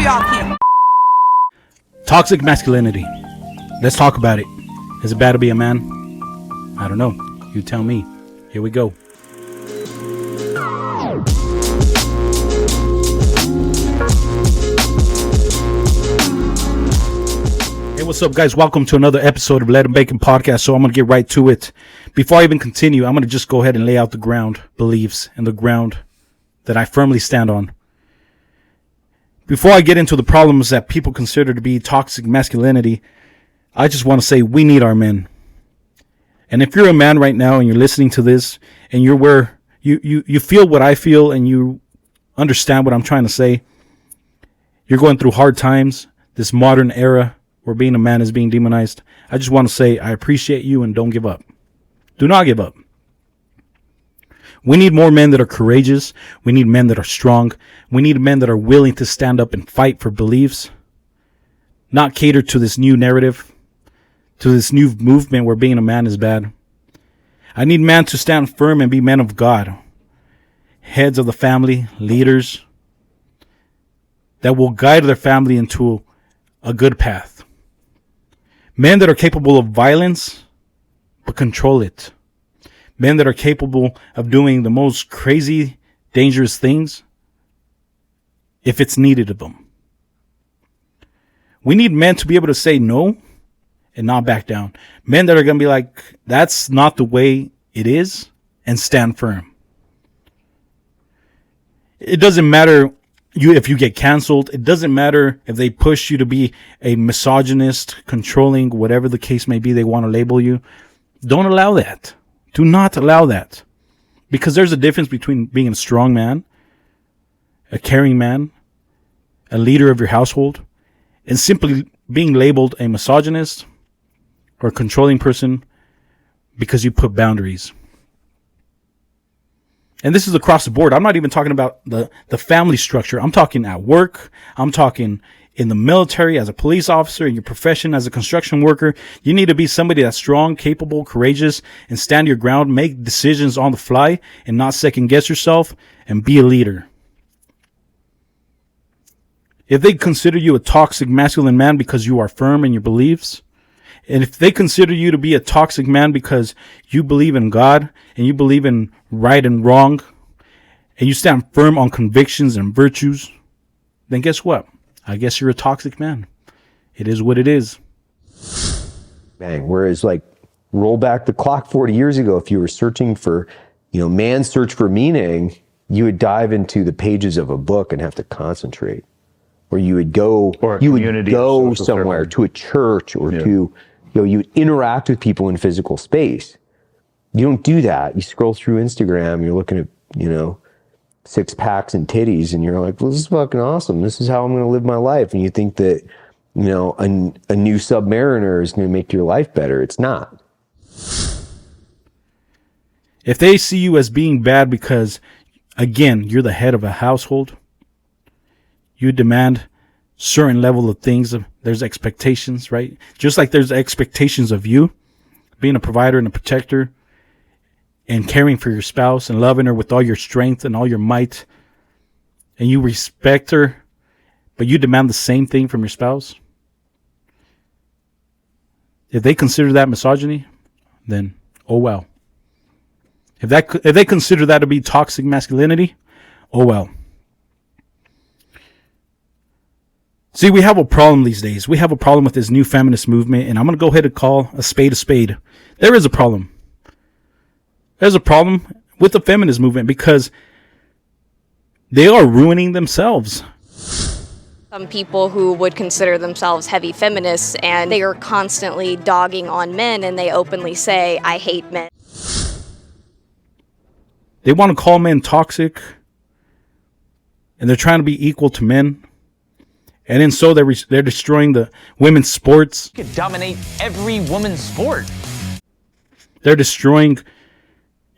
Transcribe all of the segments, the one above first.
patriarchy. Toxic masculinity. Let's talk about it. Is it bad to be a man? I don't know. You tell me. Here we go. Hey, what's up, guys? Welcome to another episode of Let 'em Bacon Podcast. So I'm going to get right to it. Before I even continue, I'm going to just go ahead and lay out the ground beliefs and the ground that I firmly stand on. Before I get into the problems that people consider to be toxic masculinity, I just want to say we need our men. And if you're a man right now and you're listening to this and you're where you feel what I feel and you understand what I'm trying to say, you're going through hard times, this modern era where being a man is being demonized. I just want to say I appreciate you and don't give up. Do not give up. We need more men that are courageous. We need men that are strong. We need men that are willing to stand up and fight for beliefs, not cater to this new narrative, to this new movement where being a man is bad. I need men to stand firm and be men of God, heads of the family, leaders that will guide their family into a good path. Men that are capable of violence, but control it. Men that are capable of doing the most crazy, dangerous things if it's needed of them. We need men to be able to say no and not back down. Men that are going to be like, that's not the way it is, and stand firm. It doesn't matter if you get canceled. It doesn't matter if they push you to be a misogynist, controlling, whatever the case may be they want to label you. Don't allow that. Do not allow that. Because there's a difference between being a strong man, a caring man, a leader of your household, and simply being labeled a misogynist or a controlling person because you put boundaries. And this is across the board. I'm not even talking about the family structure. I'm talking at work. I'm talking in the military, as a police officer, in your profession as a construction worker. You need to be somebody that's strong, capable, courageous, and stand your ground, make decisions on the fly, and not second guess yourself, and be a leader. If they consider you a toxic masculine man because you are firm in your beliefs, and if they consider you to be a toxic man because you believe in God, and you believe in right and wrong, and you stand firm on convictions and virtues, then guess what? I guess you're a toxic man. It is what it is. Bang. Whereas, like, roll back the clock 40 years ago, if you were searching for, man's search for meaning, you would dive into the pages of a book and have to concentrate. Or you would go, somewhere to a church or to, you would interact with people in physical space. You don't do that. You scroll through Instagram, you're looking at, six packs and titties, and you're like, well, this is fucking awesome. This is how I'm going to live my life. And you think that, a new Submariner is going to make your life better. It's not. If they see you as being bad because, again, you're the head of a household, you demand certain level of things. There's expectations, right? Just like there's expectations of you being a provider and a protector, and caring for your spouse and loving her with all your strength and all your might, and you respect her, but you demand the same thing from your spouse. If they consider that misogyny, then oh well. If they consider that to be toxic masculinity, oh well. See, we have a problem these days. We have a problem with this new feminist movement, and I'm going to go ahead and call a spade a spade. There is a problem. There's a problem with the feminist movement because they are ruining themselves. Some people who would consider themselves heavy feminists, and they are constantly dogging on men, and they openly say, I hate men. They want to call men toxic, and they're trying to be equal to men. And then so they're destroying the women's sports. You could dominate every woman's sport. They're destroying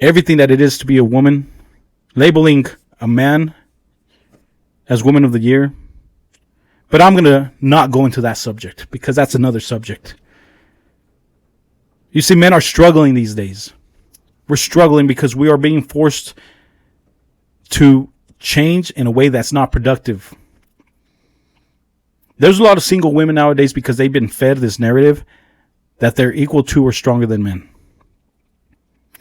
everything that it is to be a woman, labeling a man as Woman of the Year. But I'm going to not go into that subject because that's another subject. You see, men are struggling these days. We're struggling because we are being forced to change in a way that's not productive. There's a lot of single women nowadays because they've been fed this narrative that they're equal to or stronger than men.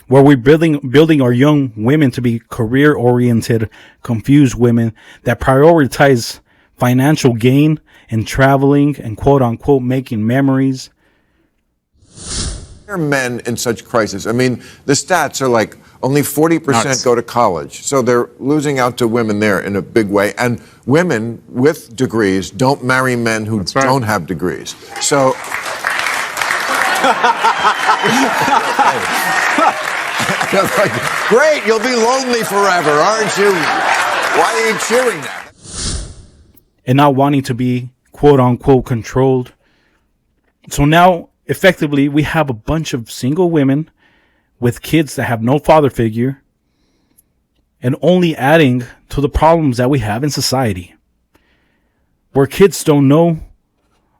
Where we're building our young women to be career-oriented, confused women that prioritize financial gain and traveling and quote-unquote making memories. Are men in such crisis? I mean, the stats are like only 40% go to college. So they're losing out to women there in a big way. And women with degrees don't marry men who don't have degrees. So... Like, great, you'll be lonely forever, aren't you? Why are you cheering that? And not wanting to be quote-unquote controlled. So now, effectively, we have a bunch of single women with kids that have no father figure and only adding to the problems that we have in society. Where kids don't know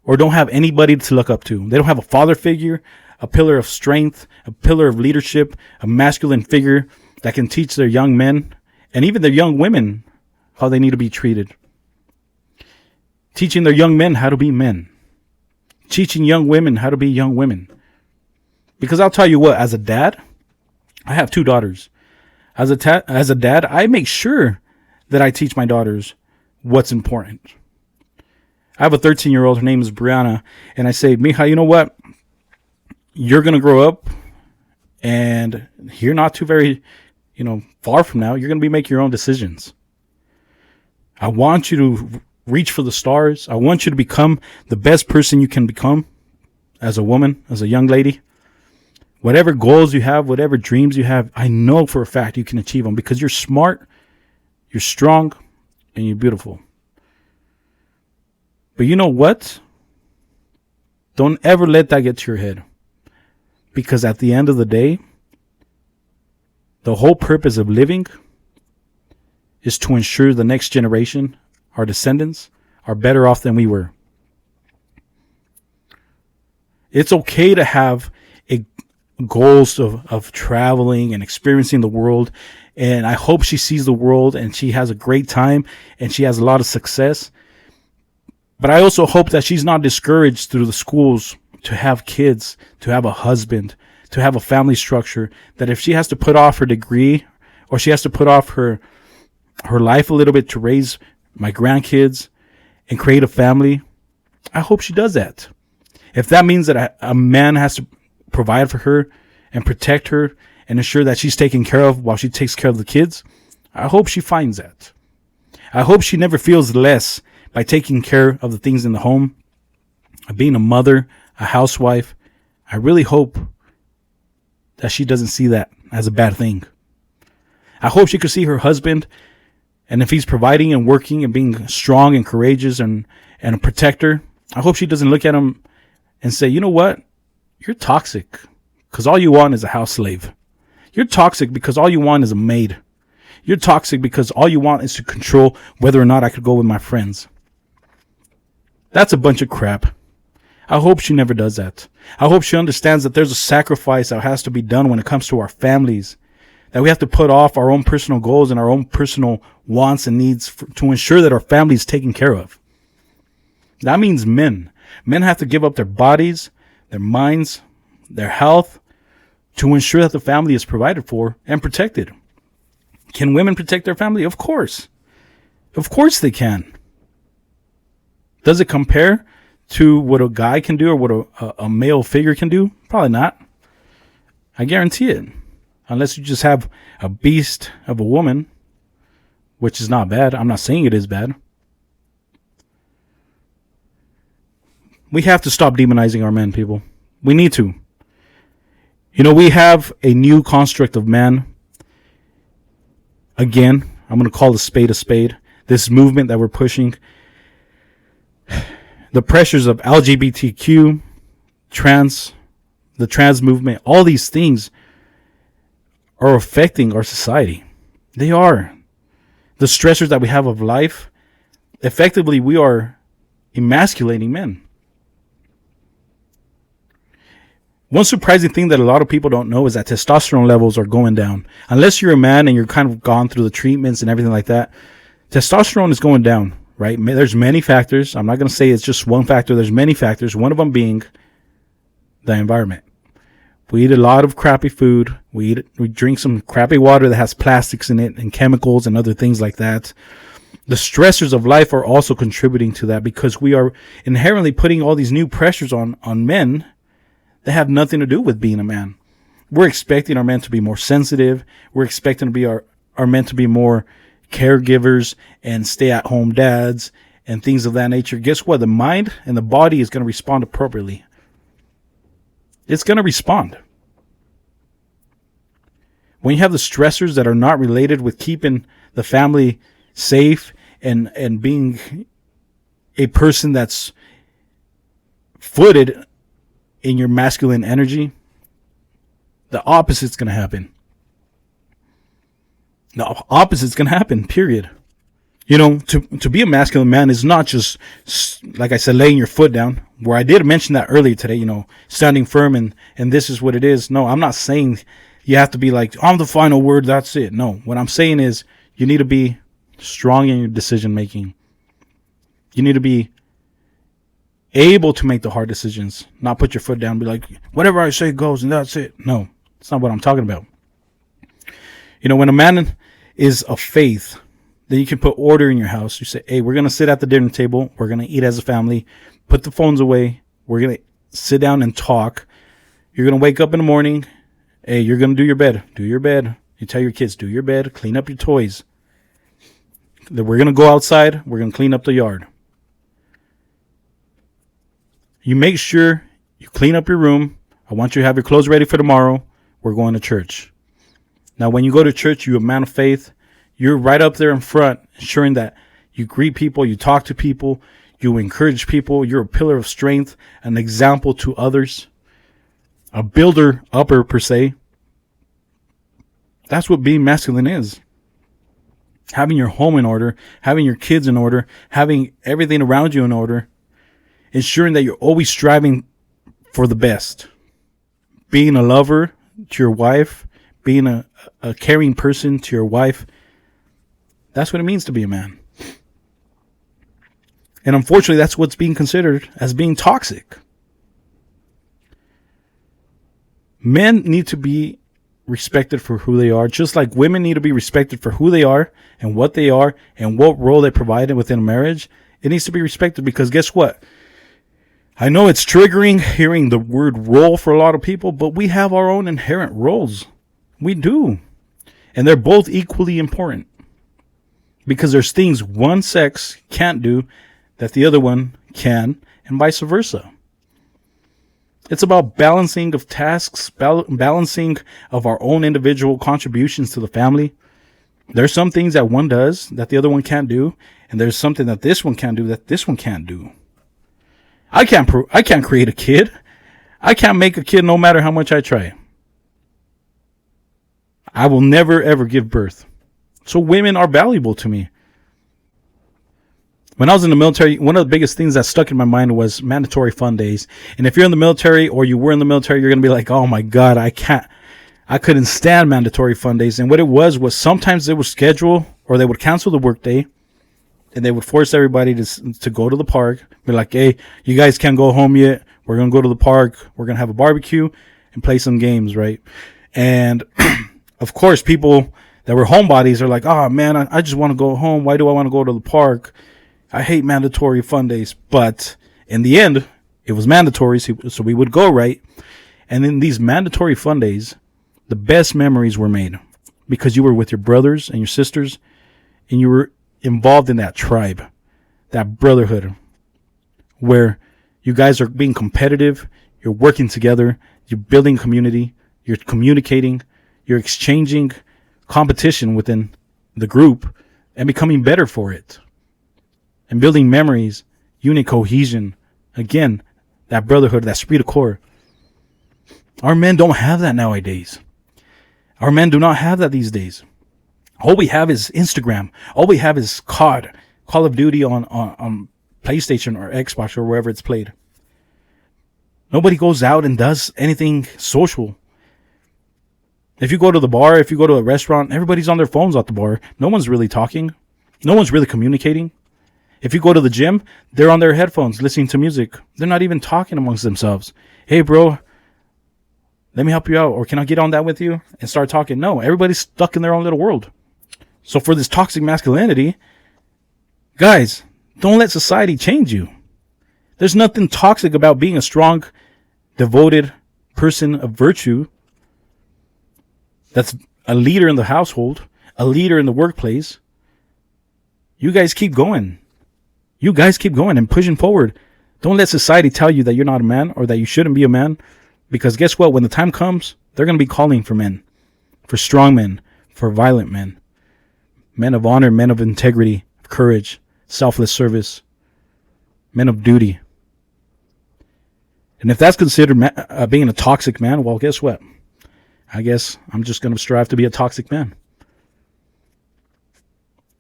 or don't have anybody to look up to. They don't have a father figure, a pillar of strength, a pillar of leadership, a masculine figure that can teach their young men and even their young women how they need to be treated. Teaching their young men how to be men. Teaching young women how to be young women. Because I'll tell you what, as a dad, I have 2 daughters. As a dad, I make sure that I teach my daughters what's important. I have a 13-year-old, her name is Brianna, and I say, Mija, you know what? You're going to grow up, and you're not too very, far from now. You're going to be making your own decisions. I want you to reach for the stars. I want you to become the best person you can become as a woman, as a young lady. Whatever goals you have, whatever dreams you have, I know for a fact you can achieve them because you're smart, you're strong, and you're beautiful. But you know what? Don't ever let that get to your head. Because at the end of the day, the whole purpose of living is to ensure the next generation, our descendants, are better off than we were. It's okay to have goals of traveling and experiencing the world. And I hope she sees the world and she has a great time and she has a lot of success. But I also hope that she's not discouraged through the schools to have kids, to have a husband, to have a family structure, that if she has to put off her degree or she has to put off her life a little bit to raise my grandkids and create a family, I hope she does that. If that means that a man has to provide for her and protect her and ensure that she's taken care of while she takes care of the kids, I hope she finds that. I hope she never feels less by taking care of the things in the home, being a mother, a housewife. I really hope that she doesn't see that as a bad thing. I hope she could see her husband, and if he's providing and working and being strong and courageous and a protector, I hope she doesn't look at him and say, you know what? You're toxic because all you want is a house slave. You're toxic because all you want is a maid. You're toxic because all you want is to control whether or not I could go with my friends. That's a bunch of crap. I hope she never does that. I hope she understands that there's a sacrifice that has to be done when it comes to our families. That we have to put off our own personal goals and our own personal wants and needs to ensure that our family is taken care of. That means men. Men have to give up their bodies, their minds, their health to ensure that the family is provided for and protected. Can women protect their family? Of course. Of course they can. Does it compare to what a guy can do or what a male figure can do? Probably not. I guarantee it. Unless you just have a beast of a woman, which is not bad. I'm not saying it is bad. We have to stop demonizing our men, people. We need to. We have a new construct of man. Again, I'm going to call a spade a spade. This movement that we're pushing. The pressures of LGBTQ, the trans movement, all these things are affecting our society. They are. The stressors that we have of life, effectively, we are emasculating men. One surprising thing that a lot of people don't know is that testosterone levels are going down. Unless you're a man and you're kind of gone through the treatments and everything like that, testosterone is going down. right? There's many factors. I'm not going to say it's just one factor. There's many factors. One of them being the environment. We eat a lot of crappy food. We drink some crappy water that has plastics in it and chemicals and other things like that. The stressors of life are also contributing to that, because we are inherently putting all these new pressures on men that have nothing to do with being a man. We're expecting our men to be more sensitive. We're expecting to be our men to be more caregivers and stay-at-home dads and things of that nature. Guess what? The mind and the body is going to respond appropriately. It's going to respond. When you have the stressors that are not related with keeping the family safe and being a person that's footed in your masculine energy, the opposite's going to happen. The opposite's going to happen, period. You know, to be a masculine man is not just, like I said, laying your foot down, where I did mention that earlier today, you know, standing firm and this is what it is. No, I'm not saying you have to be like, I'm the final word, that's it. No, what I'm saying is you need to be strong in your decision making. You need to be able to make the hard decisions, not put your foot down and be like, whatever I say goes and that's it. No, that's not what I'm talking about. You know, when a man is of faith, then you can put order in your house. You say, hey, we're going to sit at the dinner table. We're going to eat as a family. Put the phones away. We're going to sit down and talk. You're going to wake up in the morning. Hey, you're going to do your bed. Do your bed. You tell your kids, do your bed. Clean up your toys. Then we're going to go outside. We're going to clean up the yard. You make sure you clean up your room. I want you to have your clothes ready for tomorrow. We're going to church. Now, when you go to church, you're a man of faith. You're right up there in front, ensuring that you greet people, you talk to people, you encourage people. You're a pillar of strength, an example to others, a builder-upper per se. That's what being masculine is. Having your home in order, having your kids in order, having everything around you in order, ensuring that you're always striving for the best. Being a lover to your wife, being a caring person to your wife. That's what it means to be a man. And unfortunately, that's what's being considered as being toxic. Men need to be respected for who they are, just like women need to be respected for who they are and what role they provide within a marriage. It needs to be respected, because guess what? I know it's triggering hearing the word role for a lot of people, but we have our own inherent roles. We do. And they're both equally important, because there's things one sex can't do that the other one can, and vice versa. It's about balancing of tasks, balancing of our own individual contributions to the family. There's some things that one does that the other one can't do, and there's something that this one can do that this one can't do. I can't create a kid. I can't make a kid no matter how much I try. I will never ever give birth. So women are valuable to me. When I was in the military, one of the biggest things that stuck in my mind was mandatory fun days. And if you're in the military or you were in the military, you're going to be like, oh my God, I couldn't stand mandatory fun days. And what it was sometimes they would schedule or they would cancel the work day, and they would force everybody to go to the park. Be like, hey, you guys can't go home yet. We're going to go to the park. We're going to have a barbecue and play some games, right? And of course, people that were homebodies are like, oh man, I just want to go home. Why do I want to go to the park? I hate mandatory fun days. But in the end, it was mandatory, so we would go, right? And in these mandatory fun days, the best memories were made because you were with your brothers and your sisters, and you were involved in that tribe, that brotherhood, where you guys are being competitive, you're working together, you're building community, you're communicating, you're exchanging competition within the group and becoming better for it, and building memories, unit cohesion. Again, that brotherhood, that esprit de corps. Our men don't have that nowadays. Our men do not have that these days. All we have is Instagram. All we have is COD, Call of Duty on PlayStation or Xbox or wherever it's played. Nobody goes out and does anything social. If you go to the bar, if you go to a restaurant, everybody's on their phones at the bar. No one's really talking. No one's really communicating. If you go to the gym, they're on their headphones listening to music. They're not even talking amongst themselves. Hey, bro, let me help you out. Or can I get on that with you and start talking? No, everybody's stuck in their own little world. So for this toxic masculinity, guys, don't let society change you. There's nothing toxic about being a strong, devoted person of virtue that's a leader in the household, a leader in the workplace. You guys keep going. You guys keep going and pushing forward. Don't let society tell you that you're not a man or that you shouldn't be a man. Because guess what? When the time comes, they're going to be calling for men. For strong men. For violent men. Men of honor, men of integrity, courage, selfless service. Men of duty. And if that's considered being a toxic man, well, guess what? I guess I'm just going to strive to be a toxic man.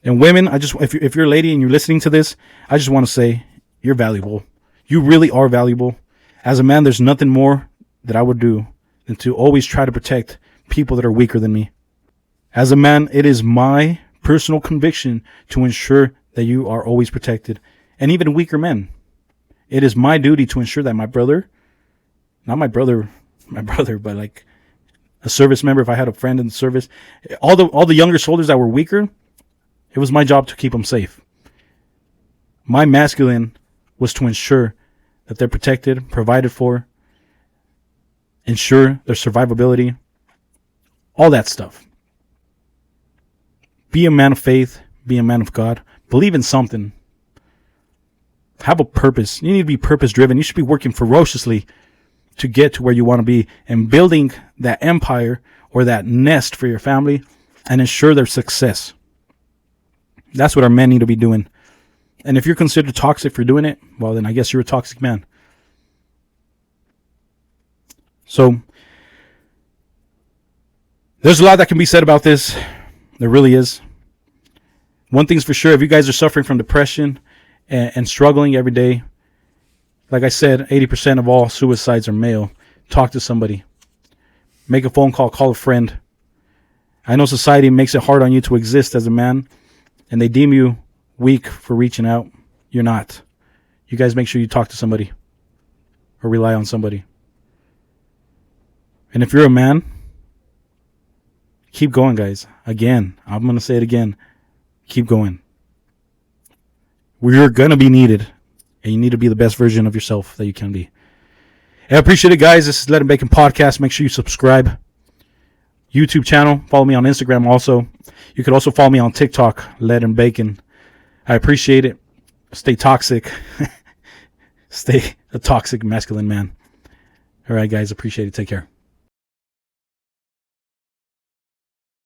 And women, if you're a lady and you're listening to this, I just want to say you're valuable. You really are valuable. As a man, there's nothing more that I would do than to always try to protect people that are weaker than me. As a man, it is my personal conviction to ensure that you are always protected. And even weaker men. It is my duty to ensure that my brother, not my brother, but like a service member, if I had a friend in the service, all the younger soldiers that were weaker, it was my job to keep them safe. My masculine was to ensure that they're protected, provided for, ensure their survivability, all that stuff. Be a man of faith, be a man of God, believe in something. Have a purpose. You need to be purpose driven. You should be working ferociously to get to where you want to be and building that empire or that nest for your family and ensure their success. That's what our men need to be doing. And if you're considered toxic for doing it, well, then I guess you're a toxic man. So there's a lot that can be said about this. There really is. One thing's for sure, if you guys are suffering from depression and struggling every day, like I said, 80% of all suicides are male. Talk to somebody. Make a phone call. Call a friend. I know society makes it hard on you to exist as a man, and they deem you weak for reaching out. You're not. You guys make sure you talk to somebody or rely on somebody. And if you're a man, keep going, guys. Again, I'm going to say it again. Keep going. We're going to be needed. And you need to be the best version of yourself that you can be. I appreciate it, guys. This is Let 'em Bacon Podcast. Make sure you subscribe. YouTube channel. Follow me on Instagram also. You could also follow me on TikTok, Let 'em Bacon. I appreciate it. Stay toxic. Stay a toxic masculine man. All right, guys. Appreciate it. Take care.